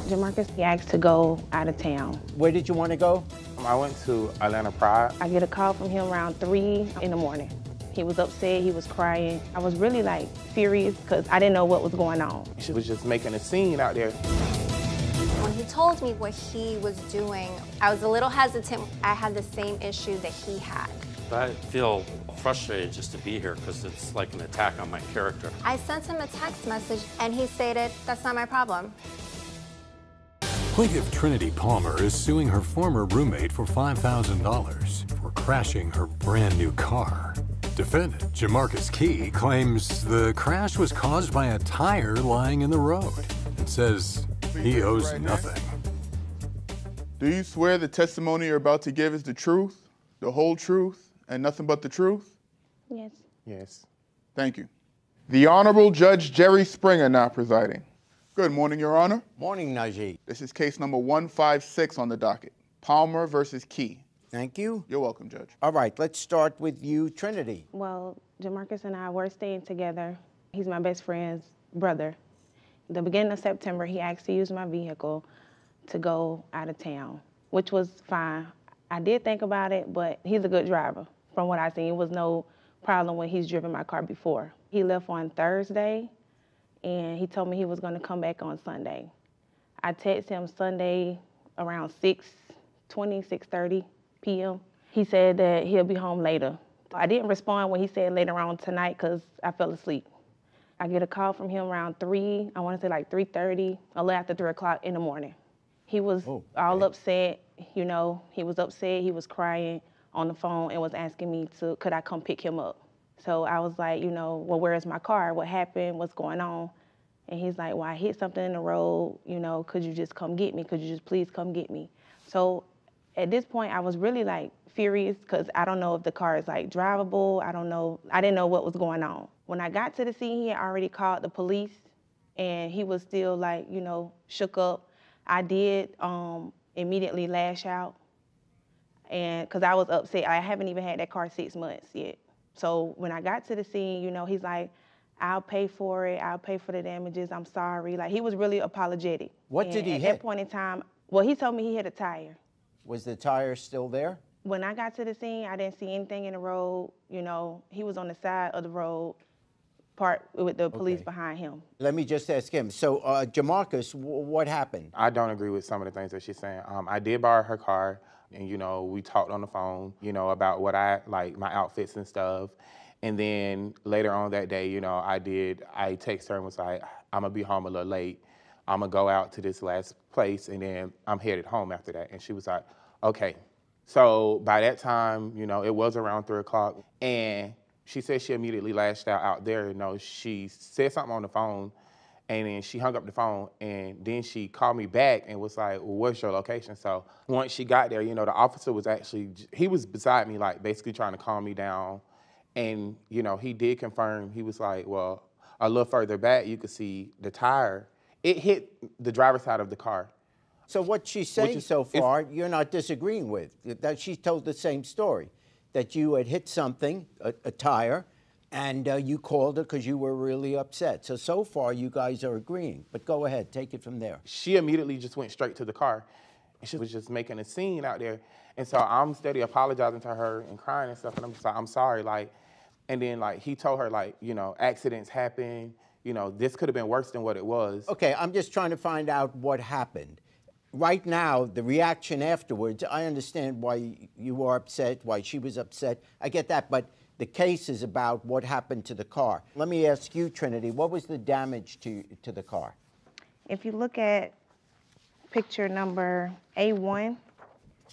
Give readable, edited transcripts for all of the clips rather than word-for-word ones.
Jamarcus, he asked to go out of town. Where did you want to go? I went to Atlanta Pride. I get a call from him around 3 in the morning. He was upset, he was crying. I was really like furious because I didn't know what was going on. She was just making a scene out there. When he told me what he was doing, I was a little hesitant. I had the same issue that he had. I feel frustrated just to be here because it's like an attack on my character. I sent him a text message and he stated, "That's not my problem." Plaintiff Trinity Palmer is suing her former roommate for $5,000 for crashing her brand new car. Defendant Jamarcus Key claims the crash was caused by a tire lying in the road and says he owes nothing. Do you swear the testimony you're about to give is the truth, the whole truth, and nothing but the truth? Yes. Yes. Thank you. The Honorable Judge Jerry Springer now presiding. Good morning, Your Honor. Morning, Najee. This is case number 156 on the docket. Palmer versus Key. Thank you. You're welcome, Judge. All right, let's start with you, Trinity. Well, Jamarcus and I were staying together. He's my best friend's brother. The beginning of September, he asked to use my vehicle to go out of town, which was fine. I did think about it, but he's a good driver. From what I've seen, it was no problem when he's driven my car before. He left on Thursday, and he told me he was going to come back on Sunday. I texted him Sunday around 6:30 p.m. He said that he'll be home later. I didn't respond when he said later on tonight because I fell asleep. I get a call from him around 3, I want to say like 3:30, a little after 3 o'clock in the morning. He was all upset, you know, he was upset, he was crying on the phone and was asking me could I come pick him up? So I was like, you know, well, where is my car? What happened? What's going on? And he's like, well, I hit something in the road, you know, could you just come get me? Could you just please come get me? So at this point, I was really like furious because I don't know if the car is like drivable. I didn't know what was going on. When I got to the scene, he had already called the police and he was still like, you know, shook up. I did immediately lash out and because I was upset. I haven't even had that car 6 months yet. So when I got to the scene, you know, he's like, I'll pay for it. I'll pay for the damages. I'm sorry. Like, he was really apologetic. What did he hit? At that point in time, well, he told me he hit a tire. Was the tire still there? When I got to the scene, I didn't see anything in the road. You know, he was on the side of the road, part with the police behind him. Let me just ask him. So, Jamarcus, what happened? I don't agree with some of the things that she's saying. I did borrow her car, and, you know, we talked on the phone, you know, about what like my outfits and stuff. And then later on that day, you know, I texted her and was like, I'm gonna be home a little late. I'm gonna go out to this last place and then I'm headed home after that. And she was like, okay. So by that time, you know, it was around 3 o'clock and she said she immediately lashed out there. You know, she said something on the phone and then she hung up the phone and then she called me back and was like, well, what's your location? So once she got there, you know, the officer was he was beside me, like basically trying to calm me down. And, you know, he did confirm, he was like, well, a little further back, you could see the tire. It hit the driver's side of the car. So what she's saying so far, you're not disagreeing with. That she told the same story, that you had hit something, a tire, and you called her because you were really upset. So far, you guys are agreeing. But go ahead, take it from there. She immediately just went straight to the car. And she was just making a scene out there. And so I'm steady apologizing to her and crying and stuff. And I'm just like, I'm sorry. Like, and then, like, he told her, like, you know, accidents happen. You know, this could have been worse than what it was. Okay, I'm just trying to find out what happened. Right now, the reaction afterwards, I understand why you were upset, why she was upset. I get that, but the case is about what happened to the car. Let me ask you, Trinity, what was the damage to the car? If you look at picture number A1,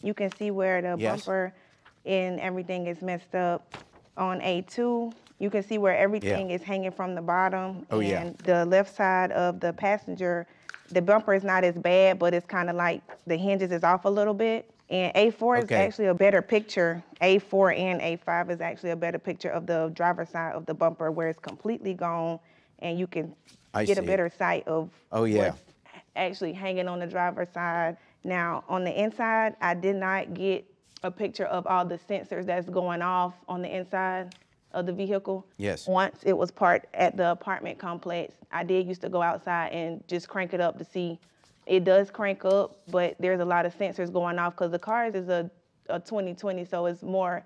you can see where the bumper and everything is messed up. On A2, you can see where everything is hanging from the bottom. And the left side of the passenger, the bumper is not as bad, but it's kind of like the hinges is off a little bit. And A4 is actually a better picture. A4 and A5 is actually a better picture of the driver's side of the bumper where it's completely gone and you can get a better sight of what's actually hanging on the driver's side. Now, on the inside, I did not get a picture of all the sensors that's going off on the inside of the vehicle. Yes. Once it was parked at the apartment complex, I did used to go outside and just crank it up to see It does crank up, but there's a lot of sensors going off because the car is a 2020, so it's more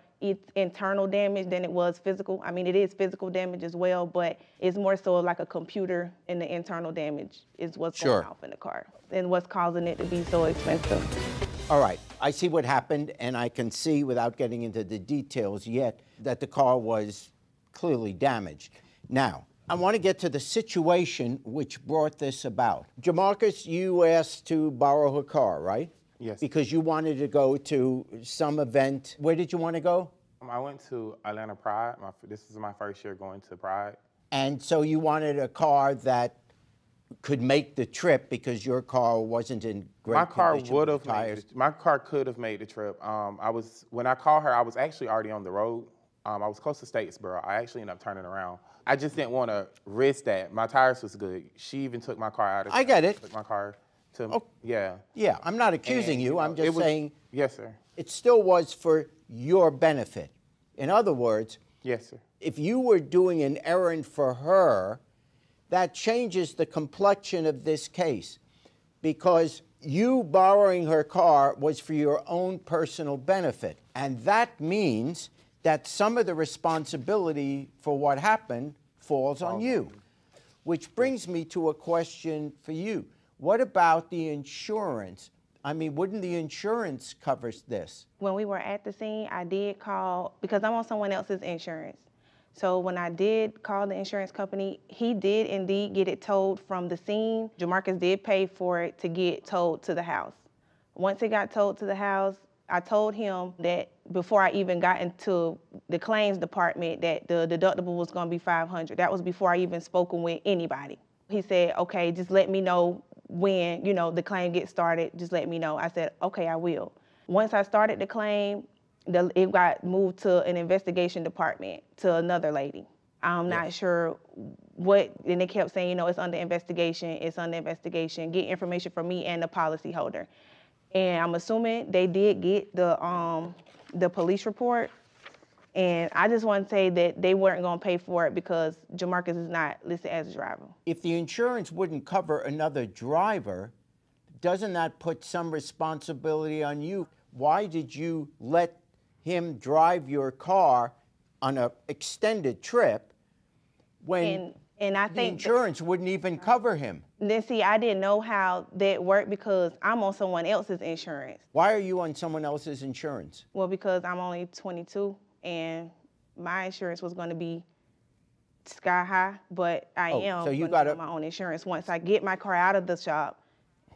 internal damage than it was physical. I mean, it is physical damage as well, but it's more so like a computer, and the internal damage is what's going off in the car and what's causing it to be so expensive. All right, I see what happened, and I can see, without getting into the details yet, that the car was clearly damaged. Now, I want to get to the situation which brought this about. Jamarcus, you asked to borrow her car, right? Yes. Because you wanted to go to some event. Where did you want to go? I went to Atlanta Pride. This is my first year going to Pride. And so you wanted a car that could make the trip because your car wasn't in great condition. My car would have made it. My car could have made the trip. When I called her, I was actually already on the road. I was close to Statesboro. I actually ended up turning around. I just didn't want to risk that. My tires was good. She even took my car out of. I get it. Took my car to. Oh, yeah. Yeah, I'm not accusing And, you. I'm just saying. Yes, sir. It still was for your benefit. In other words. Yes, sir. If you were doing an errand for her, that changes the complexion of this case, because you borrowing her car was for your own personal benefit. And that means that some of the responsibility for what happened falls on you. Which brings me to a question for you. What about the insurance? I mean, wouldn't the insurance cover this? When we were at the scene, I did call, because I'm on someone else's insurance. So when I did call the insurance company, he did indeed get it towed from the scene. Jamarcus did pay for it to get towed to the house. Once it got towed to the house, I told him that before I even got into the claims department that the deductible was gonna be $500. That was before I even spoken with anybody. He said, okay, just let me know when, the claim gets started, just let me know. I said, okay, I will. Once I started the claim, it got moved to an investigation department to another lady. I'm not sure what, and they kept saying, it's under investigation, it's under investigation, get information from me and the policyholder. And I'm assuming they did get the police report. And I just want to say that they weren't going to pay for it because Jamarcus is not listed as a driver. If the insurance wouldn't cover another driver, doesn't that put some responsibility on you? Why did you let him drive your car on an extended trip when and I the think insurance wouldn't even cover him? Then see, I didn't know how that worked because I'm on someone else's insurance. Why are you on someone else's insurance? Well, because I'm only 22 and my insurance was going to be sky high, but I am so you going to get my own insurance once I get my car out of the shop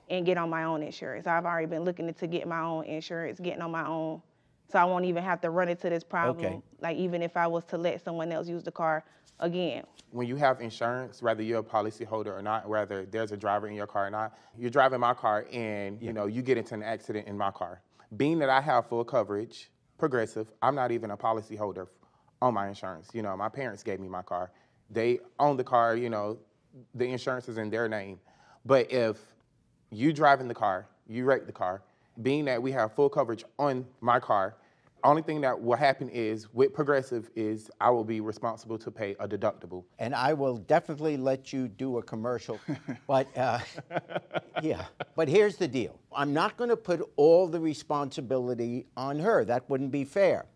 and get on my own insurance. I've already been looking to get my own insurance, getting on my own, so I won't even have to run into this problem. Okay. Like even if I was to let someone else use the car again. When you have insurance, whether you're a policyholder or not, whether there's a driver in your car or not, you're driving my car and you get into an accident in my car. Being that I have full coverage, Progressive, I'm not even a policyholder on my insurance. My parents gave me my car. They own the car, the insurance is in their name. But if you driving the car, you wreck the car, being that we have full coverage on my car, only thing that will happen is with Progressive is I will be responsible to pay a deductible. And I will definitely let you do a commercial. But yeah, but here's the deal. I'm not going to put all the responsibility on her. That wouldn't be fair.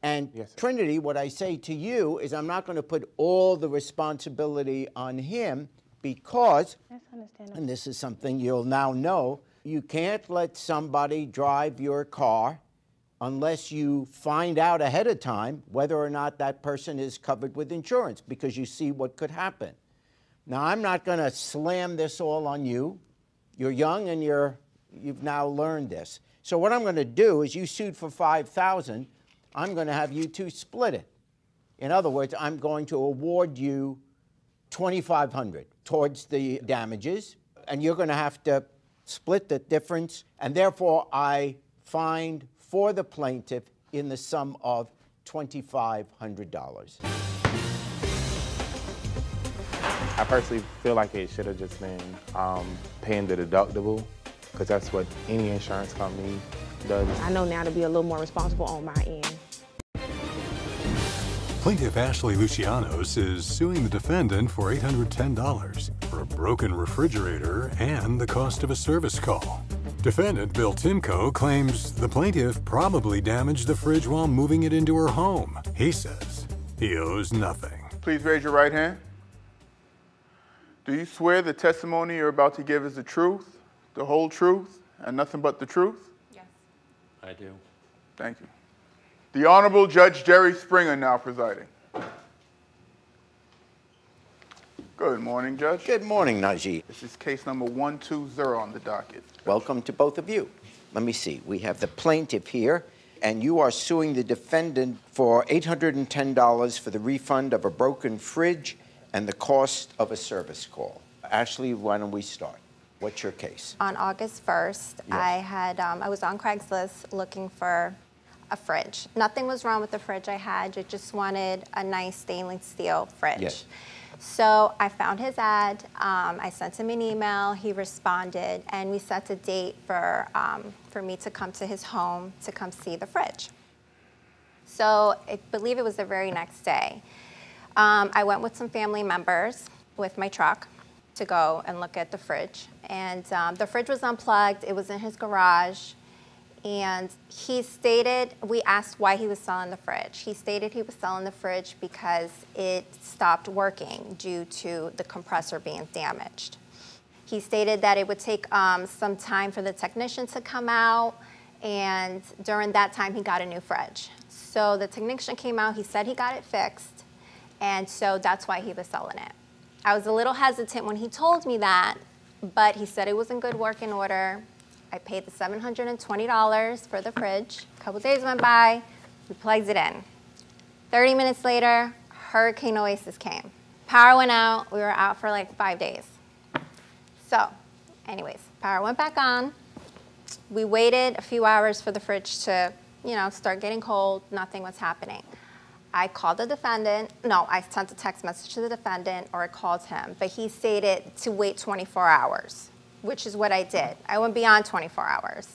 And Trinity, what I say to you is I'm not going to put all the responsibility on him because, That's understandable. and this is something you'll now know, you can't let somebody drive your car unless you find out ahead of time whether or not that person is covered with insurance, because you see what could happen. Now, I'm not going to slam this all on you. You're young and you've now learned this. So what I'm going to do is you sued for $5,000. I'm going to have you two split it. In other words, I'm going to award you $2,500 towards the damages, and you're going to have to split the difference, and therefore I find for the plaintiff in the sum of $2,500. I personally feel like it should have just been paying the deductible, because that's what any insurance company does. I know now to be a little more responsible on my end. Plaintiff Ashley Lucianos is suing the defendant for $810. for a broken refrigerator and the cost of a service call. Defendant Bill Timko claims the plaintiff probably damaged the fridge while moving it into her home. He says he owes nothing. Please raise your right hand. Do you swear the testimony you're about to give is the truth, the whole truth, and nothing but the truth? Yes. I do. Thank you. The Honorable Judge Jerry Springer now presiding. Good morning, Judge. Good morning, Najee. This is case number 120 on the docket. Welcome to both of you. Let me see. We have the plaintiff here, and you are suing the defendant for $810 for the refund of a broken fridge and the cost of a service call. Ashley, why don't we start? What's your case? On August 1st, Yes. I was on Craigslist looking for a fridge. Nothing was wrong with the fridge I had. I just wanted a nice stainless steel fridge. Yes. So I found his ad. I sent him an email. He responded, and we set a date for me to come to his home to come see the fridge. So I believe it was the very next day. I went with some family members with my truck to go and look at the fridge. And the fridge was unplugged. It was in his garage. And he stated, we asked why he was selling the fridge. He stated he was selling the fridge because it stopped working due to the compressor being damaged. He stated that it would take some time for the technician to come out, and during that time he got a new fridge. So the technician came out, he said he got it fixed, and so that's why he was selling it. I was a little hesitant when he told me that, but he said it was in good working order. I paid the $720 for the fridge. A couple days went by, we plugged it in. 30 minutes later, Hurricane Oasis came. Power went out, we were out for like 5 days. So, anyways, power went back on. We waited a few hours for the fridge to, start getting cold, nothing was happening. I called the defendant, no, I sent a text message to the defendant or I called him, but he stated to wait 24 hours. Which is what I did. I went beyond 24 hours.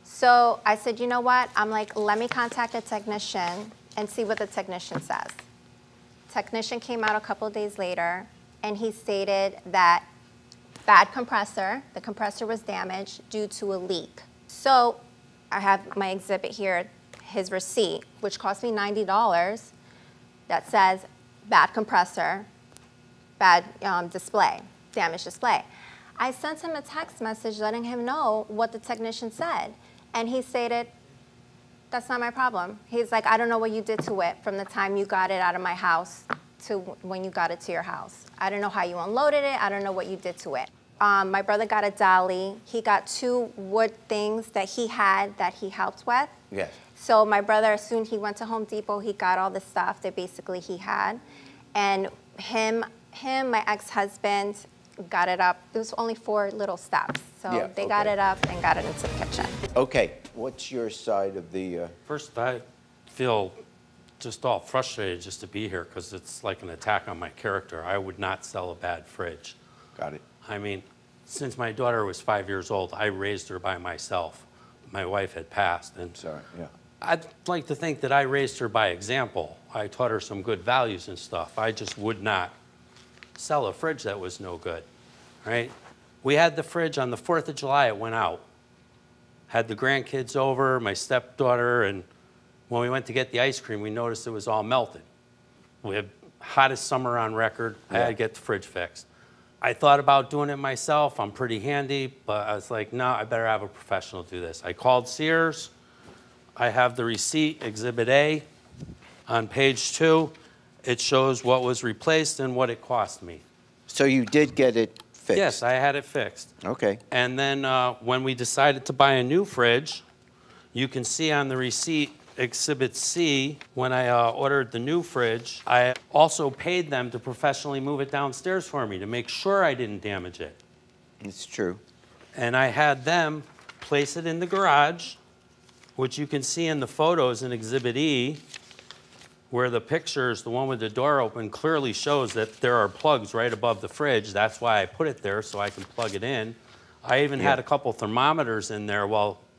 So I said, you know what? I'm like, let me contact a technician and see what the technician says. Technician came out a couple of days later, and he stated that bad compressor, the compressor was damaged due to a leak. So I have my exhibit here, his receipt, which cost me $90, that says bad compressor, bad display, damaged display. I sent him a text message letting him know what the technician said. And he stated, that's not my problem. He's like, I don't know what you did to it from the time you got it out of my house to when you got it to your house. I don't know how you unloaded it. I don't know what you did to it. My brother got a dolly. He got 2 wood things that he had that he helped with. Yes. So my brother, as soon as he went to Home Depot, he got all the stuff that basically he had. And him, my ex-husband, got it up. It was only 4 little steps. So they got it up and got it into the kitchen. Okay, what's your side of the... First, I feel just all frustrated just to be here because it's like an attack on my character. I would not sell a bad fridge. Got it. I mean, since my daughter was 5 years old, I raised her by myself. My wife had passed. And Sorry, yeah. I'd like to think that I raised her by example. I taught her some good values and stuff. I just would not sell a fridge that was no good, right? We had the fridge on the 4th of July, it went out. Had the grandkids over, my stepdaughter, and when we went to get the ice cream, we noticed it was all melted. We had hottest summer on record. I had to get the fridge fixed. I thought about doing it myself. I'm pretty handy, but I was like, no, I better have a professional do this. I called Sears. I have the receipt, Exhibit A. On page 2, it shows what was replaced and what it cost me. So you did get it fixed? Yes, I had it fixed. Okay. And then when we decided to buy a new fridge, you can see on the receipt, Exhibit C, when I ordered the new fridge, I also paid them to professionally move it downstairs for me to make sure I didn't damage it. It's true. And I had them place it in the garage, which you can see in the photos in Exhibit E, where the pictures, the one with the door open, clearly shows that there are plugs right above the fridge. That's why I put it there, so I can plug it in. I even had a couple thermometers in there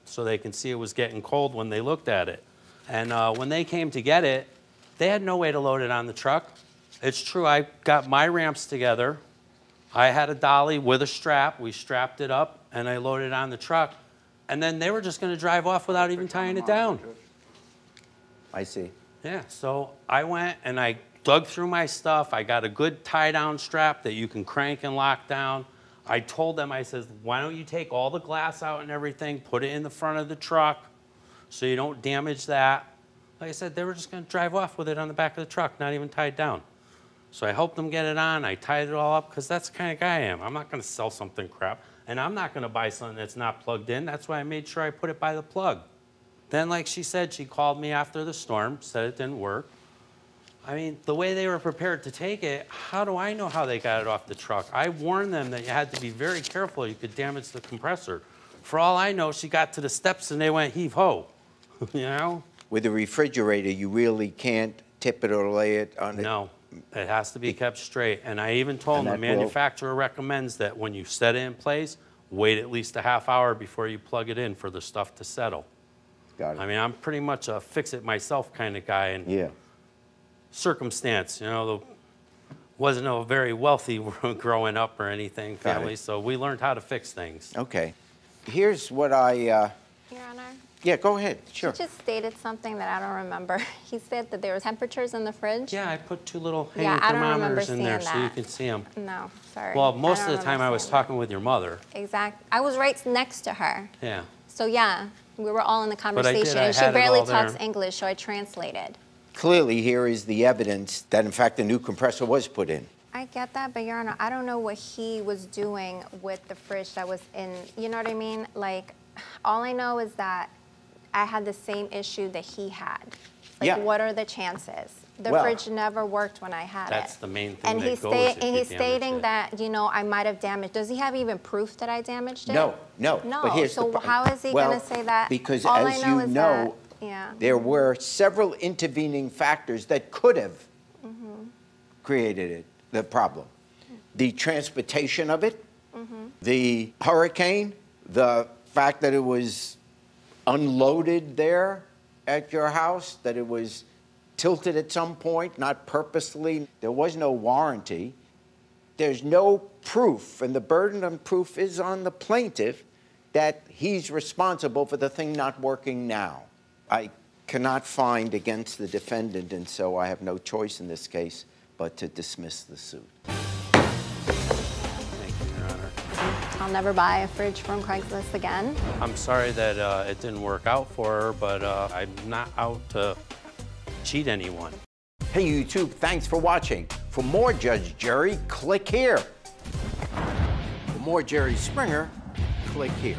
so they can see it was getting cold when they looked at it. And when they came to get it, they had no way to load it on the truck. It's true, I got my ramps together, I had a dolly with a strap. We strapped it up, and I loaded it on the truck. And then they were just going to drive off without even tying it down. I see. Yeah, so I went and I dug through my stuff. I got a good tie-down strap that you can crank and lock down. I told them, I said, why don't you take all the glass out and everything, put it in the front of the truck so you don't damage that. Like I said, they were just going to drive off with it on the back of the truck, not even tied down. So I helped them get it on. I tied it all up because that's the kind of guy I am. I'm not going to sell something crap, and I'm not going to buy something that's not plugged in. That's why I made sure I put it by the plug. Then, like she said, she called me after the storm, said it didn't work. I mean, the way they were prepared to take it, how do I know how they got it off the truck? I warned them that you had to be very careful. You could damage the compressor. For all I know, she got to the steps and they went heave-ho, you know? With a refrigerator, you really can't tip it or lay it on it? No, it has to be kept straight. And I even told them the manufacturer recommends that when you set it in place, wait at least a half hour before you plug it in for the stuff to settle. Got it. I mean, I'm pretty much a fix-it-myself kind of guy. And Yeah. circumstance, you know, wasn't a very wealthy growing up or anything, family, so we learned how to fix things. Okay. Here's what I... Your Honor? Yeah, go ahead. Sure. He just stated something that I don't remember. He said that there were temperatures in the fridge. Yeah, I put 2 little hanging Yeah, I don't remember thermometers in there seeing so you that. can see them. No, sorry. Well, most of don't the time I remember was seeing talking with your mother. that. Exact. I was right next to her. Yeah. So yeah, we were all in the I conversation. did, And she had it barely all there. talks English, so I translated. Clearly, here is the evidence that, in fact, a new compressor was put in. I get that, but Your Honor, I don't know what he was doing with the fridge that was in, you know what I mean? Like, all I know is that I had the same issue that he had. Like, Yeah. what are the chances? The Well, fridge never worked when I had That's it. the main thing And that he's, goes if you he's damage stating it. that, you know, I might have damaged. Does he have even proof that I damaged it? No. No, But here's so the how is he well, going to say that? Because, all as I know you is know, that, yeah. there were several intervening factors that could have created it, the problem. The transportation of it, the hurricane, the fact that it was unloaded there at your house, that it was tilted at some point, not purposely. There was no warranty. There's no proof, and the burden of proof is on the plaintiff that he's responsible for the thing not working now. I cannot find against the defendant, and so I have no choice in this case but to dismiss the suit. Thank you, Your Honor. I'll never buy a fridge from Craigslist again. I'm sorry that it didn't work out for her, but I'm not out to cheat anyone. Hey, YouTube, thanks for watching. For more Judge Jerry, click here. For more Jerry Springer, click here.